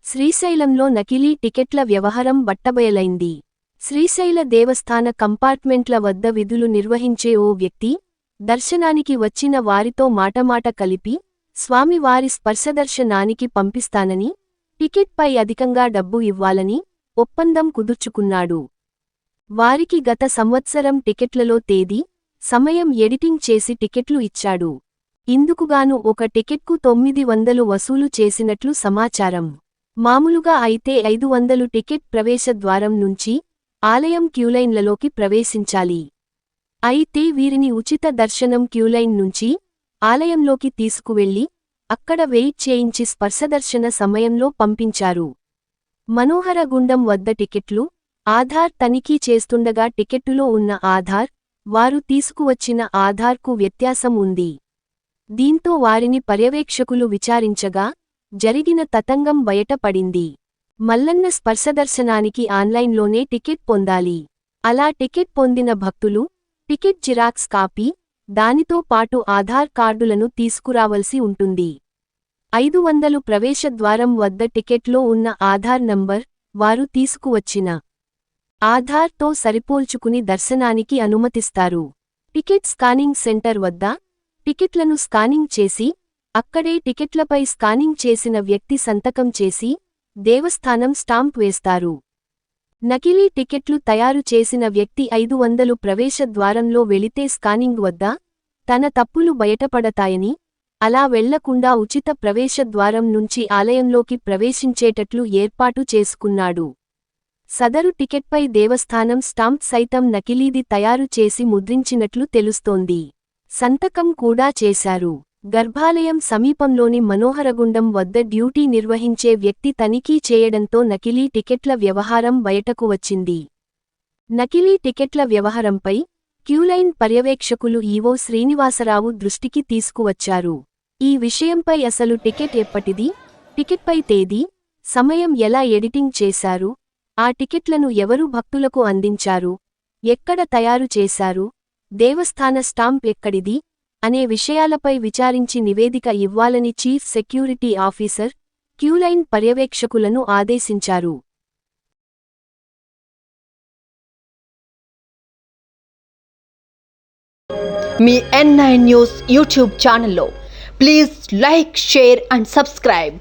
శ్రీశైలంలో నకిలీ టికెట్ల వ్యవహారం బట్టబయలైంది. శ్రీశైల దేవస్థాన కంపార్ట్మెంట్ల వద్ద విధులు నిర్వహించే ఓ వ్యక్తి, దర్శనానికి వచ్చిన వారితో మాటమాట కలిపి, స్వామివారి స్పర్శదర్శనానికి పంపిస్తానని, టికెట్పై అధికంగా డబ్బు ఇవ్వాలని ఒప్పందం కుదుర్చుకున్నాడు. వారికి గత సంవత్సరం టికెట్లలో తేదీ, సమయం ఎడిటింగ్ చేసి టికెట్లు ఇచ్చాడు. ఇందుకుగాను ఒక టికెట్కు 900 వసూలు చేసినట్లు సమాచారం. మామూలుగా అయితే 500 టికెట్ ప్రవేశ ద్వారం నుంచి ఆలయం క్యూలైన్లలోకి ప్రవేశించాలి. అయితే వీరిని ఉచిత దర్శనం క్యూలైన్ నుంచి ఆలయంలోకి తీసుకువెళ్లి అక్కడ వెయిట్ చేయించి స్పర్శదర్శన సమయంలో పంపించారు. మనోహరగుండం వద్ద టికెట్లు, ఆధార్ తనిఖీ చేస్తుండగా టికెట్టులో ఉన్న ఆధార్, వారు తీసుకువచ్చిన ఆధార్కు వ్యత్యాసం ఉంది. దీంతో వారిని పర్యవేక్షకులు విచారించగా జరిగిన తతంగం బయటపడింది. మల్లన్న స్పర్శదర్శనానికి ఆన్లైన్లోనే టికెట్ పొందాలి. అలా టికెట్ పొందిన భక్తులు టికెట్ జిరాక్స్ కాపీ, దానితో పాటు ఆధార్ కార్డులను తీసుకురావలసి ఉంటుంది. 500 ప్రవేశద్వారం వద్ద టికెట్లో ఉన్న ఆధార్ నంబర్, వారు తీసుకువచ్చిన ఆధార్తో సరిపోల్చుకుని దర్శనానికి అనుమతిస్తారు. టికెట్ స్కానింగ్ సెంటర్ వద్ద టికెట్లను స్కానింగ్ చేసి, అక్కడే టికెట్లపై స్కానింగ్ చేసిన వ్యక్తి సంతకం చేసి, దేవస్థానం స్టాంప్ వేస్తారు. నకిలీ టికెట్లు తయారు చేసిన వ్యక్తి 500 ప్రవేశ ద్వారంలో వెళితే స్కానింగ్ వద్ద తన తప్పులు బయటపడతాయని, అలా వెళ్లకుండా ఉచిత ప్రవేశ ద్వారం నుంచి ఆలయంలోకి ప్రవేశించేటట్లు ఏర్పాటు చేసుకున్నాడు. సదరు టికెట్పై దేవస్థానం స్టాంప్ సైతం నకిలీది తయారు చేసి ముద్రించినట్లు తెలుస్తోంది. సంతకం కూడా చేశారు. గర్భాలయం సమీపంలోని మనోహరగుండం వద్ద డ్యూటీ నిర్వహించే వ్యక్తి తనిఖీ చేయడంతో నకిలీ టికెట్ల వ్యవహారం బయటకు వచ్చింది. నకిలీ టికెట్ల వ్యవహారంపై క్యూలైన్ పర్యవేక్షకులు ఈవో శ్రీనివాసరావు దృష్టికి తీసుకువచ్చారు. ఈ విషయంపై అసలు టికెట్ ఎప్పటిది, టికెట్పై తేదీ, సమయం ఎలా ఎడిటింగ్ చేశారు, ఆ టికెట్లను ఎవరు భక్తులకు అందించారు, ఎక్కడ తయారు చేశారు, దేవస్థాన స్టాంప్ ఎక్కడిది అనే విషయాలపై విచారించి నివేదిక ఇవ్వాలని చీఫ్ సెక్యూరిటీ ఆఫీసర్ క్యూలైన్ పర్యవేక్షకులను ఆదేశించారు. మీ N9 న్యూస్ యూట్యూబ్ ఛానల్లో please like, share and subscribe.